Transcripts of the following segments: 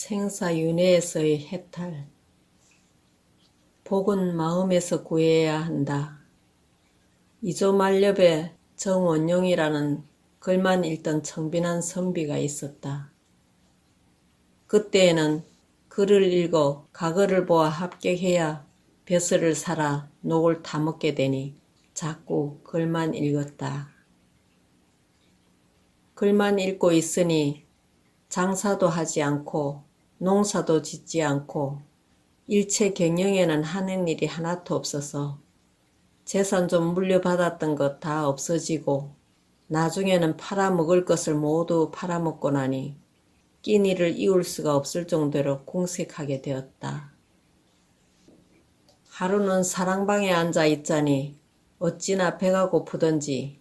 생사윤회에서의 해탈. 복은 마음에서 구해야 한다. 이조말렵에 정원용이라는 글만 읽던 청빈한 선비가 있었다. 그때에는 글을 읽어 가거를 보아 합격해야 벼슬을 살아 녹을 타먹게 되니 자꾸 글만 읽었다. 글만 읽고 있으니 장사도 하지 않고 농사도 짓지 않고 일체 경영에는 하는 일이 하나도 없어서 재산 좀 물려받았던 것 다 없어지고 나중에는 팔아먹을 것을 모두 팔아먹고 나니 끼니를 이을 수가 없을 정도로 궁색하게 되었다. 하루는 사랑방에 앉아 있자니 어찌나 배가 고프던지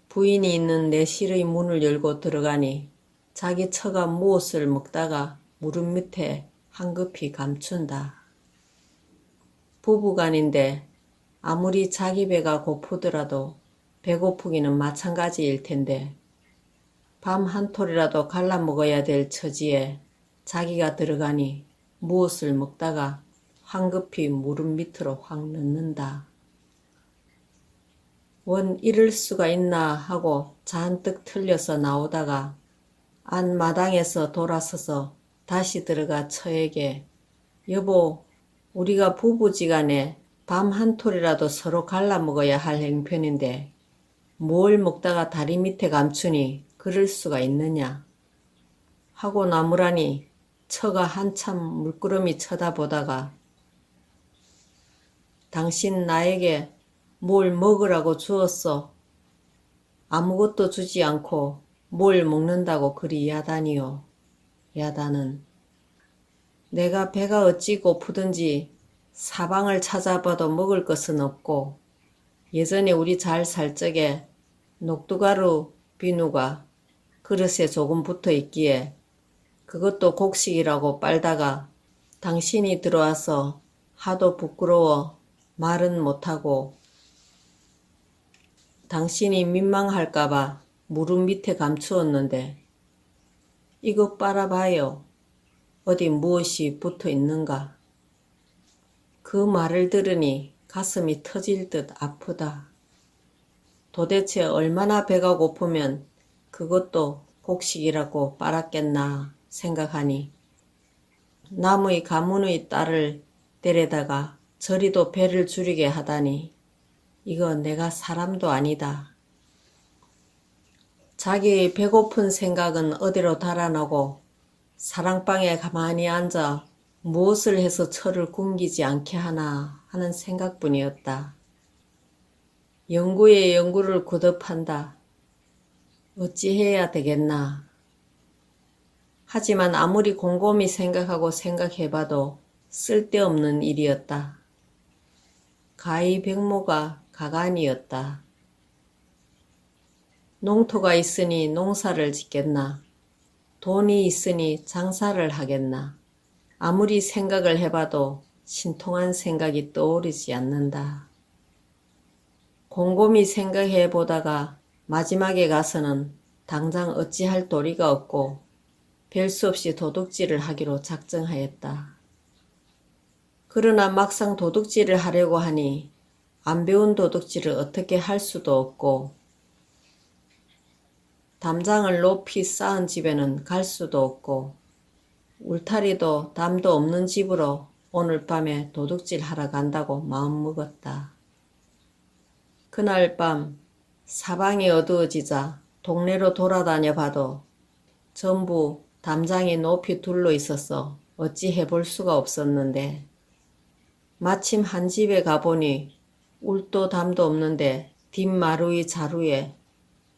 부인이 있는 내실의 문을 열고 들어가니 자기 처가 무엇을 먹다가 무릎 밑에 황급히 감춘다. 부부간인데 아무리 자기 배가 고프더라도 배고프기는 마찬가지일 텐데 밤 한 톨이라도 갈라 먹어야 될 처지에 자기가 들어가니 무엇을 먹다가 황급히 무릎 밑으로 확 넣는다. 원 이럴 수가 있나 하고 잔뜩 틀려서 나오다가 안마당에서 돌아서서 다시 들어가 처에게 여보, 우리가 부부지간에 밤 한 톨이라도 서로 갈라 먹어야 할 행편인데 뭘 먹다가 다리 밑에 감추니 그럴 수가 있느냐 하고 나무라니 처가 한참 물끄러미 쳐다보다가 당신 나에게 뭘 먹으라고 주었어. 아무것도 주지 않고 뭘 먹는다고 그리 야단이요. 야단은 내가 배가 어찌 고프든지 사방을 찾아봐도 먹을 것은 없고 예전에 우리 잘 살 적에 녹두가루 비누가 그릇에 조금 붙어 있기에 그것도 곡식이라고 빨다가 당신이 들어와서 하도 부끄러워 말은 못하고 당신이 민망할까봐 무릎 밑에 감추었는데 이것 빨아봐요. 어디 무엇이 붙어 있는가. 그 말을 들으니 가슴이 터질 듯 아프다. 도대체 얼마나 배가 고프면 그것도 곡식이라고 빨았겠나 생각하니 남의 가문의 딸을 데려다가 저리도 배를 줄이게 하다니 이거 내가 사람도 아니다. 자기의 배고픈 생각은 어디로 달아나고 사랑방에 가만히 앉아 무엇을 해서 처를 굶기지 않게 하나 하는 생각뿐이었다. 연구에 연구를 거듭한다. 어찌해야 되겠나. 하지만 아무리 곰곰이 생각하고 생각해봐도 쓸데없는 일이었다. 가히백모가 가관이었다. 농토가 있으니 농사를 짓겠나. 돈이 있으니 장사를 하겠나. 아무리 생각을 해봐도 신통한 생각이 떠오르지 않는다. 곰곰이 생각해보다가 마지막에 가서는 당장 어찌할 도리가 없고 별 수 없이 도둑질을 하기로 작정하였다. 그러나 막상 도둑질을 하려고 하니 안 배운 도둑질을 어떻게 할 수도 없고 담장을 높이 쌓은 집에는 갈 수도 없고 울타리도 담도 없는 집으로 오늘 밤에 도둑질 하러 간다고 마음먹었다. 그날 밤 사방이 어두워지자 동네로 돌아다녀 봐도 전부 담장이 높이 둘러 있어서 어찌 해볼 수가 없었는데 마침 한 집에 가보니 울도 담도 없는데 뒷마루의 자루에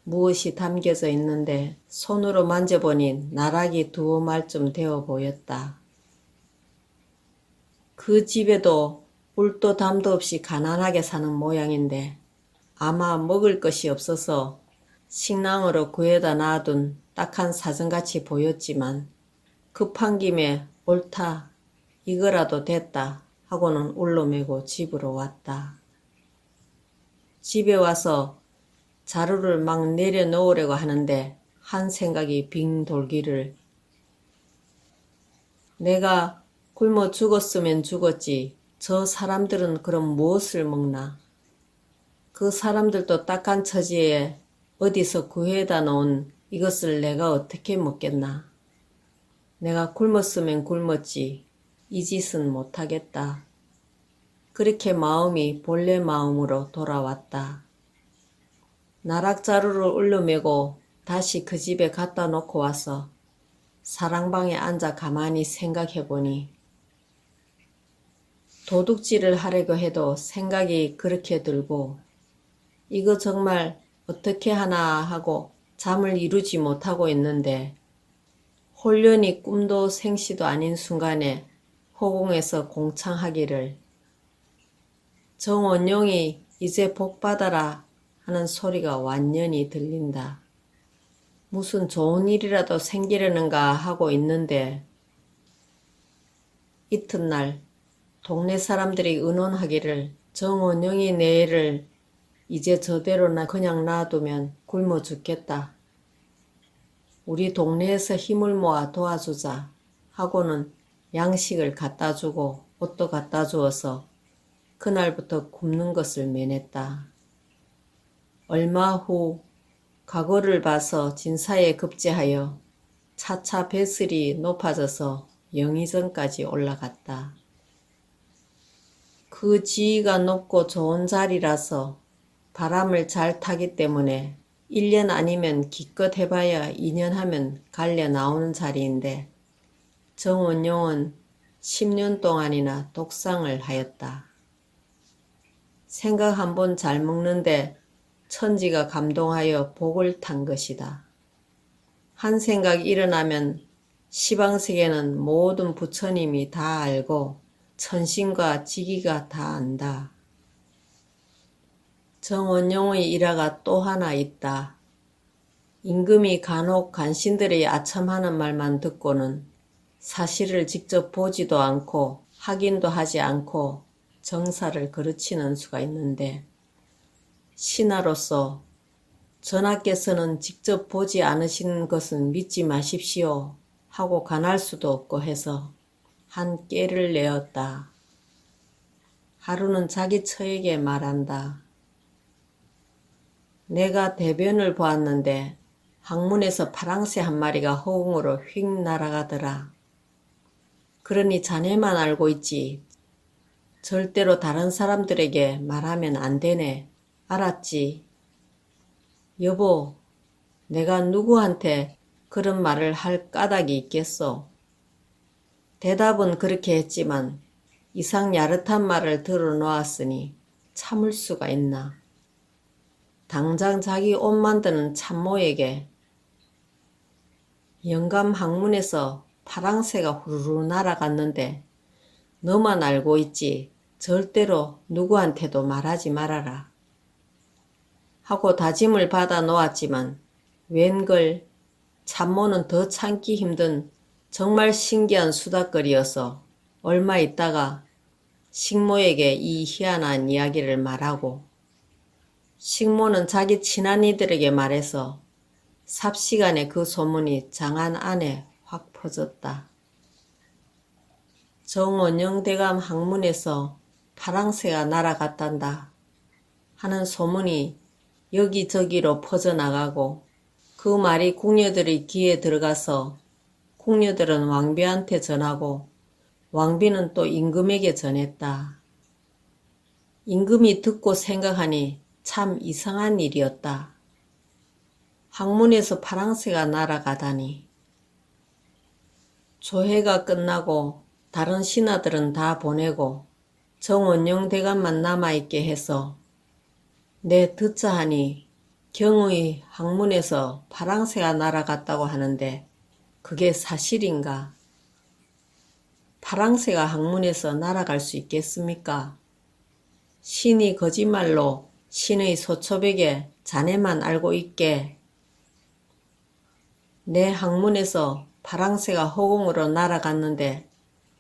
무엇이 담겨져 있는데 손으로 만져보니 나락이 두어 말쯤 되어 보였다. 그 집에도 울도 담도 없이 가난하게 사는 모양인데 아마 먹을 것이 없어서 식량으로 구해다 놔둔 딱한 사정같이 보였지만 급한 김에 옳다 이거라도 됐다 하고는 울러매고 집으로 왔다. 집에 와서 자루를 막 내려놓으려고 하는데 한 생각이 빙 돌기를 내가 굶어 죽었으면 죽었지. 저 사람들은 그럼 무엇을 먹나? 그 사람들도 딱한 처지에 어디서 구해다 놓은 이것을 내가 어떻게 먹겠나? 내가 굶었으면 굶었지. 이 짓은 못하겠다. 그렇게 마음이 본래 마음으로 돌아왔다. 나락자루를 울려매고 다시 그 집에 갖다 놓고 와서 사랑방에 앉아 가만히 생각해보니 도둑질을 하려고 해도 생각이 그렇게 들고 이거 정말 어떻게 하나 하고 잠을 이루지 못하고 있는데 홀연히 꿈도 생시도 아닌 순간에 허공에서 공창하기를 정원용이 이제 복받아라 하는 소리가 완연히 들린다. 무슨 좋은 일이라도 생기려는가 하고 있는데 이튿날 동네 사람들이 의논하기를 정원영이 내 애를 이제 저대로 그냥 놔두면 굶어 죽겠다. 우리 동네에서 힘을 모아 도와주자 하고는 양식을 갖다 주고 옷도 갖다 주어서 그날부터 굶는 것을 면했다. 얼마 후 과거를 봐서 진사에 급제하여 차차 배슬이 높아져서 영의정까지 올라갔다. 그 지위가 높고 좋은 자리라서 바람을 잘 타기 때문에 1년 아니면 기껏 해봐야 2년 하면 갈려 나오는 자리인데 정원용은 10년 동안이나 독상을 하였다. 생각 한번 잘 먹는데 천지가 감동하여 복을 탄 것이다. 한 생각이 일어나면 시방세계는 모든 부처님이 다 알고 천신과 지기가 다 안다. 정원용의 일화가 또 하나 있다. 임금이 간혹 간신들의 아첨하는 말만 듣고는 사실을 직접 보지도 않고 확인도 하지 않고 정사를 거르치는 수가 있는데 신하로서 전하께서는 직접 보지 않으신 것은 믿지 마십시오 하고 간할 수도 없고 해서 한 꾀를 내었다. 하루는 자기 처에게 말한다. 내가 대변을 보았는데 항문에서 파랑새 한 마리가 허공으로 휙 날아가더라. 그러니 자네만 알고 있지. 절대로 다른 사람들에게 말하면 안 되네. 알았지? 여보, 내가 누구한테 그런 말을 할 까닭이 있겠소? 대답은 그렇게 했지만 이상 야릇한 말을 들어놓았으니 참을 수가 있나. 당장 자기 옷 만드는 참모에게 영감 항문에서 파랑새가 후루루 날아갔는데 너만 알고 있지 절대로 누구한테도 말하지 말아라 하고 다짐을 받아 놓았지만 웬걸 참모는 더 참기 힘든 정말 신기한 수다거리여서 얼마 있다가 식모에게 이 희한한 이야기를 말하고 식모는 자기 친한 이들에게 말해서 삽시간에 그 소문이 장안 안에 확 퍼졌다. 정원영 대감 항문에서 파랑새가 날아갔단다 하는 소문이 여기저기로 퍼져나가고 그 말이 궁녀들의 귀에 들어가서 궁녀들은 왕비한테 전하고 왕비는 또 임금에게 전했다. 임금이 듣고 생각하니 참 이상한 일이었다. 항문에서 파랑새가 날아가다니. 조회가 끝나고 다른 신하들은 다 보내고 정원영 대감만 남아있게 해서 내 듣자 하니 경의 항문에서 파랑새가 날아갔다고 하는데 그게 사실인가? 파랑새가 항문에서 날아갈 수 있겠습니까? 신이 거짓말로 신의 소초백에 자네만 알고 있게 내 항문에서 파랑새가 허공으로 날아갔는데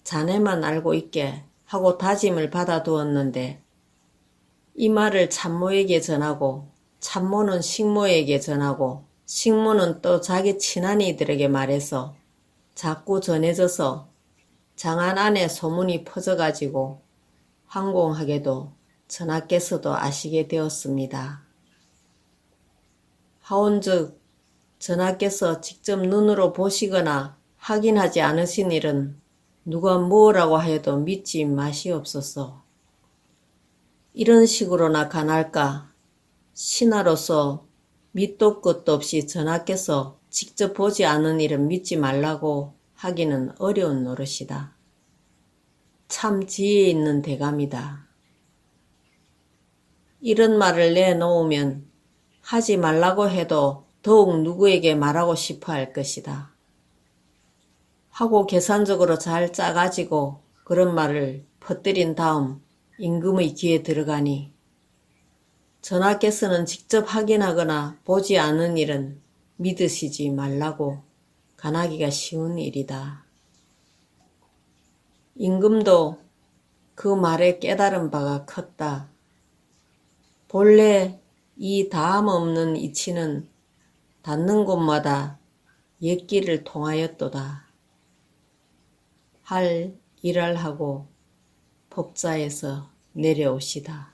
자네만 알고 있게 하고 다짐을 받아두었는데 이 말을 참모에게 전하고 참모는 식모에게 전하고 식모는 또 자기 친한 이들에게 말해서 자꾸 전해져서 장안 안에 소문이 퍼져가지고 황공하게도 전하께서도 아시게 되었습니다. 하온즉 전하께서 직접 눈으로 보시거나 확인하지 않으신 일은 누가 뭐라고 하여도 믿지 마시옵소서. 이런 식으로나 가날까 신하로서 밑도 끝도 없이 전하께서 직접 보지 않은 일은 믿지 말라고 하기는 어려운 노릇이다. 참 지혜 있는 대감이다. 이런 말을 내놓으면 하지 말라고 해도 더욱 누구에게 말하고 싶어 할 것이다. 하고 계산적으로 잘 짜가지고 그런 말을 퍼뜨린 다음 임금의 귀에 들어가니 전하께서는 직접 확인하거나 보지 않은 일은 믿으시지 말라고 간하기가 쉬운 일이다. 임금도 그 말에 깨달은 바가 컸다. 본래 이 다함 없는 이치는 닿는 곳마다 옛길을 통하였도다. 할 일을 하고 법자에서 내려오시다.